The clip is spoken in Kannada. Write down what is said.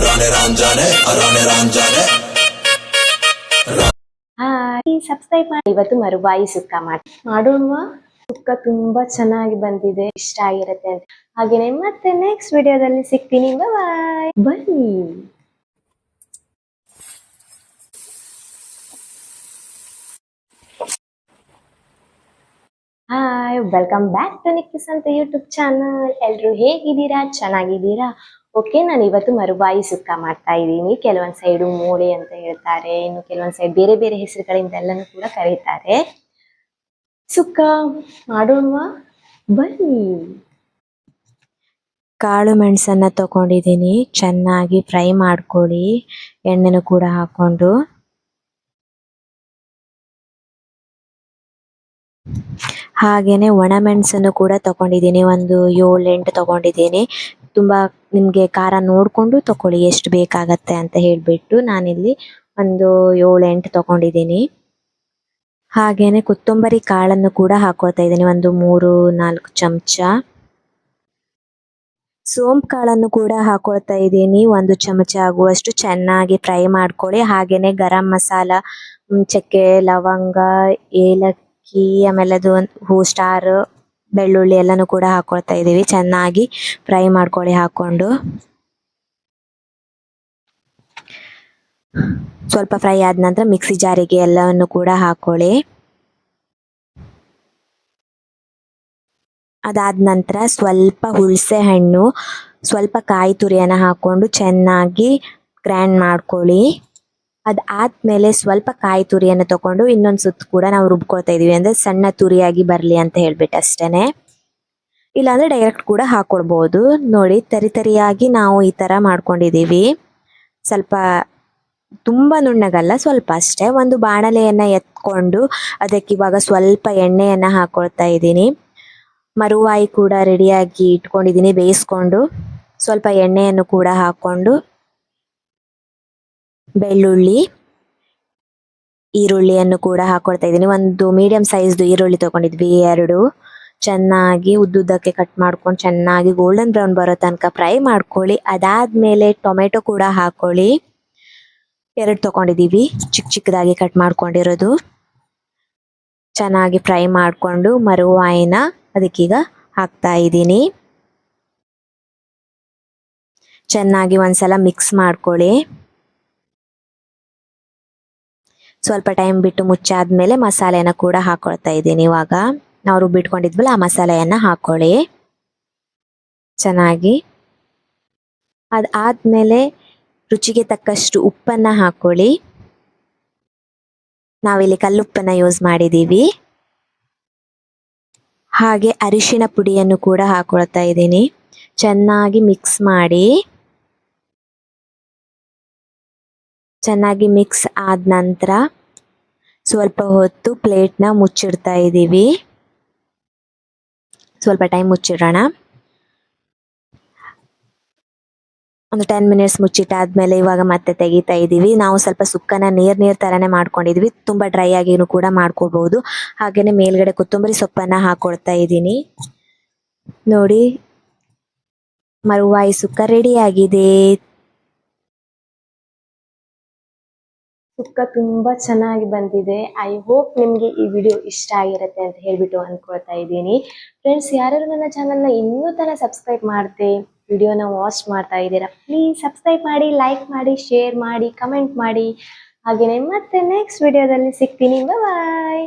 ರಾಣೆ ರಾಂಜಾನೆ ರಾಣೆ ರಾಂಜಾನೆ. ಹಾಯ್, ಸಬ್ಸ್ಕ್ರೈಬ್ ಮಾಡಿ. ಇವತ್ತು ಮರುಬಾಯಿ ಸುಕ್ಕ ಮಾಡೋಣ. ಸುಕ್ಕ ತುಂಬಾ ಚೆನ್ನಾಗಿ ಬಂದಿದೆ, ಇಷ್ಟ ಆಗಿರುತ್ತೆ ಅಂತ. ಹಾಗೇನೆ ಮತ್ತೆ ನೆಕ್ಸ್ಟ್ ವಿಡಿಯೋದಲ್ಲಿ ಸಿಗ್ತೀನಿ. ಬಾಯ್. ಬನ್ನಿ. ಹಾಯ್, ವೆಲ್ಕಮ್ ಬ್ಯಾಕ್ ಟು ನಿಕ್ಕಿಸ್ ಅಂತ ಯೂಟ್ಯೂಬ್ ಚಾನಲ್. ಎಲ್ರು ಹೇಗಿದ್ದೀರಾ? ಚೆನ್ನಾಗಿದ್ದೀರಾ? ಓಕೆ, ನಾನು ಇವತ್ತು ಮರುಬಾಯಿ ಸುಕ್ಕ ಮಾಡ್ತಾ ಇದ್ದೀನಿ. ಕೆಲವೊಂದ್ ಸೈಡು ಮೋಳೆ ಅಂತ ಹೇಳ್ತಾರೆ, ಇನ್ನು ಕೆಲವೊಂದ್ ಸೈಡ್ ಬೇರೆ ಬೇರೆ ಹೆಸರುಗಳಿಂದ ಎಲ್ಲನೂ ಕೂಡ ಕರೀತಾರೆ. ಸುಕ್ಕ ಮಾಡೋಣ, ಬನ್ನಿ. ಕಾಳು ಮೆಣಸನ್ನ ತಗೊಂಡಿದ್ದೀನಿ, ಚೆನ್ನಾಗಿ ಫ್ರೈ ಮಾಡ್ಕೊಳ್ಳಿ, ಎಣ್ಣೆನೂ ಕೂಡ ಹಾಕೊಂಡು. ಹಾಗೇನೆ ಒಣ ಮೆಣಸನ್ನು ಕೂಡ ತಗೊಂಡಿದ್ದೀನಿ, ಒಂದು 7-8 ತಗೊಂಡಿದ್ದೀನಿ. ತುಂಬಾ ನಿಮ್ಗೆ ಖಾರ ನೋಡ್ಕೊಂಡು ತಕೊಳ್ಳಿ, ಎಷ್ಟು ಬೇಕಾಗತ್ತೆ ಅಂತ ಹೇಳ್ಬಿಟ್ಟು ನಾನಿಲ್ಲಿ ಒಂದು 7-8 ತಗೊಂಡಿದ್ದೀನಿ. ಹಾಗೇನೆ ಕೊತ್ತಂಬರಿ ಕಾಳನ್ನು ಕೂಡ ಹಾಕೊಳ್ತಾ ಇದ್ದೀನಿ, ಒಂದು 3-4 ಚಮಚ. ಸೋಂಪು ಕಾಳನ್ನು ಕೂಡ ಹಾಕೊಳ್ತಾ ಇದ್ದೀನಿ, 1 ಚಮಚ ಆಗುವಷ್ಟು. ಚೆನ್ನಾಗಿ ಫ್ರೈ ಮಾಡ್ಕೊಳ್ಳಿ. ಹಾಗೇನೆ ಗರಂ ಮಸಾಲ, ಚಕ್ಕೆ, ಲವಂಗ, ಏಲಕ್ಕಿ, ಆಮೇಲೆ ಅದು ಹೂ ಸ್ಟಾರ್, ಬೆಳ್ಳುಳ್ಳಿ ಎಲ್ಲಾನು ಕೂಡ ಹಾಕೊಳ್ತಾ ಇದೀವಿ. ಚೆನ್ನಾಗಿ ಫ್ರೈ ಮಾಡ್ಕೊಳ್ಳಿ ಹಾಕೊಂಡು. ಸ್ವಲ್ಪ ಫ್ರೈ ಆದ ನಂತರ ಮಿಕ್ಸಿ ಜಾರಿಗೆ ಎಲ್ಲವನ್ನು ಕೂಡ ಹಾಕೊಳ್ಳಿ. ಅದಾದ ನಂತರ ಸ್ವಲ್ಪ ಹುಣಸೆ ಹಣ್ಣು, ಸ್ವಲ್ಪ ಕಾಯಿ ತುರಿಯನ್ನ ಹಾಕೊಂಡು ಚೆನ್ನಾಗಿ ಗ್ರೈಂಡ್ ಮಾಡ್ಕೊಳ್ಳಿ. ಅದಾದ್ಮೇಲೆ ಸ್ವಲ್ಪ ಕಾಯಿ ತುರಿಯನ್ನು ತಗೊಂಡು ಇನ್ನೊಂದು ಸುತ್ತು ಕೂಡ ನಾವು ರುಬ್ಕೊಳ್ತಾ ಇದೀವಿ, ಅಂದ್ರೆ ಸಣ್ಣ ತುರಿಯಾಗಿ ಬರ್ಲಿ ಅಂತ ಹೇಳ್ಬಿಟ್ಟು ಅಷ್ಟೇನೆ. ಇಲ್ಲಾಂದ್ರೆ ಡೈರೆಕ್ಟ್ ಕೂಡ ಹಾಕೊಳ್ಬಹುದು. ನೋಡಿ, ತರಿಯಾಗಿ ನಾವು ಈ ತರ ಮಾಡ್ಕೊಂಡಿದೀವಿ. ಸ್ವಲ್ಪ ತುಂಬಾ ನುಣ್ಣಗಲ್ಲ, ಸ್ವಲ್ಪ ಅಷ್ಟೇ. ಒಂದು ಬಾಣಲೆಯನ್ನ ಎತ್ಕೊಂಡು ಅದಕ್ಕೆ ಇವಾಗ ಸ್ವಲ್ಪ ಎಣ್ಣೆಯನ್ನ ಹಾಕೊಳ್ತಾ ಇದ್ದೀನಿ. ಮರುವಾಯಿ ಕೂಡ ರೆಡಿಯಾಗಿ ಇಟ್ಕೊಂಡಿದ್ದೀನಿ ಬೇಯಿಸ್ಕೊಂಡು. ಸ್ವಲ್ಪ ಎಣ್ಣೆಯನ್ನು ಕೂಡ ಹಾಕೊಂಡು ಬೆಳ್ಳುಳ್ಳಿ, ಈರುಳ್ಳಿಯನ್ನು ಕೂಡ ಹಾಕೊಳ್ತಾ ಇದ್ದೀನಿ. ಒಂದು ಮೀಡಿಯಂ ಸೈಜ್ದು ಈರುಳ್ಳಿ ತಗೊಂಡಿದ್ವಿ 2. ಚೆನ್ನಾಗಿ ಉದ್ದುದ್ದಕ್ಕೆ ಕಟ್ ಮಾಡ್ಕೊಂಡು ಚೆನ್ನಾಗಿ ಗೋಲ್ಡನ್ ಬ್ರೌನ್ ಬರೋ ತನಕ ಫ್ರೈ ಮಾಡ್ಕೊಳ್ಳಿ. ಅದಾದ್ಮೇಲೆ ಟೊಮೆಟೊ ಕೂಡ ಹಾಕೊಳ್ಳಿ, 2 ತಗೊಂಡಿದೀವಿ ಚಿಕ್ಕ ಚಿಕ್ಕದಾಗಿ ಕಟ್ ಮಾಡ್ಕೊಂಡಿರೋದು. ಚೆನ್ನಾಗಿ ಫ್ರೈ ಮಾಡ್ಕೊಂಡು ಮರುವಾಯಿನ ಅದಕ್ಕೀಗ ಹಾಕ್ತಾ ಇದ್ದೀನಿ. ಚೆನ್ನಾಗಿ ಒಂದ್ಸಲ ಮಿಕ್ಸ್ ಮಾಡ್ಕೊಳ್ಳಿ. ಸ್ವಲ್ಪ ಟೈಮ್ ಬಿಟ್ಟು ಮುಚ್ಚಾದ್ಮೇಲೆ ಮಸಾಲೆನ ಕೂಡ ಹಾಕೊಳ್ತಾ ಇದ್ದೀನಿ. ಇವಾಗ ನಾವು ರುಬ್ಬಿಟ್ಕೊಂಡಿದ್ವಲ್ಲ ಆ ಮಸಾಲೆಯನ್ನ ಹಾಕೊಳ್ಳಿ ಚೆನ್ನಾಗಿ. ಅದಾದ್ಮೇಲೆ ರುಚಿಗೆ ತಕ್ಕಷ್ಟು ಉಪ್ಪನ್ನ ಹಾಕೊಳ್ಳಿ. ನಾವಿಲ್ಲಿ ಕಲ್ಲುಪ್ಪನ್ನ ಯೂಸ್ ಮಾಡಿದೀವಿ. ಹಾಗೆ ಅರಿಶಿಣ ಪುಡಿಯನ್ನು ಕೂಡ ಹಾಕೊಳ್ತಾ ಇದ್ದೀನಿ. ಚೆನ್ನಾಗಿ ಮಿಕ್ಸ್ ಮಾಡಿ. ಚೆನ್ನಾಗಿ ಮಿಕ್ಸ್ ಆದ ನಂತರ ಸ್ವಲ್ಪ ಹೊತ್ತು ಪ್ಲೇಟ್ನ ಮುಚ್ಚಿಡ್ತಾ ಇದ್ದೀವಿ. ಸ್ವಲ್ಪ ಟೈಮ್ ಮುಚ್ಚಿಡೋಣ. ಒಂದು 10 ಮಿನಿಟ್ಸ್ ಮುಚ್ಚಿಟ್ಟಾದ್ಮೇಲೆ ಇವಾಗ ಮತ್ತೆ ತೆಗಿತಾ ಇದೀವಿ. ನಾವು ಸ್ವಲ್ಪ ಸುಕ್ಕನ ನೀರ್ ತರಾನೇ ಮಾಡ್ಕೊಂಡಿದ್ವಿ, ತುಂಬಾ ಡ್ರೈ ಆಗಿನೂ ಕೂಡ ಮಾಡ್ಕೋಬಹುದು. ಹಾಗೇನೆ ಮೇಲ್ಗಡೆ ಕೊತ್ತಂಬರಿ ಸೊಪ್ಪನ್ನ ಹಾಕೊಳ್ತಾ ಇದ್ದೀನಿ. ನೋಡಿ, ಮರುವಾಯಿ ಸುಕ್ಕ ರೆಡಿ ಆಗಿದೆ. ಸುಕ್ಕ ತುಂಬಾ ಚೆನ್ನಾಗಿ ಬಂದಿದೆ. ಐ ಹೋಪ್ ನಿಮ್ಗೆ ಈ ವಿಡಿಯೋ ಇಷ್ಟ ಆಗಿರುತ್ತೆ ಅಂತ ಹೇಳ್ಬಿಟ್ಟು ಅನ್ಕೊಳ್ತಾ ಇದ್ದೀನಿ. ಫ್ರೆಂಡ್ಸ್, ಯಾರ್ಯಾರು ನನ್ನ ಚಾನಲ್ನ ಇನ್ನೂ ತನಕ ಸಬ್ಸ್ಕ್ರೈಬ್ ಮಾಡದೆ ವಿಡಿಯೋನ ವಾಚ್ ಮಾಡ್ತಾ ಇದ್ದೀರಾ, ಪ್ಲೀಸ್ ಸಬ್ಸ್ಕ್ರೈಬ್ ಮಾಡಿ, ಲೈಕ್ ಮಾಡಿ, ಶೇರ್ ಮಾಡಿ, ಕಮೆಂಟ್ ಮಾಡಿ. ಹಾಗೇನೆ ಮತ್ತೆ ನೆಕ್ಸ್ಟ್ ವಿಡಿಯೋದಲ್ಲಿ ಸಿಗ್ತೀನಿ. ಬಾಯ್.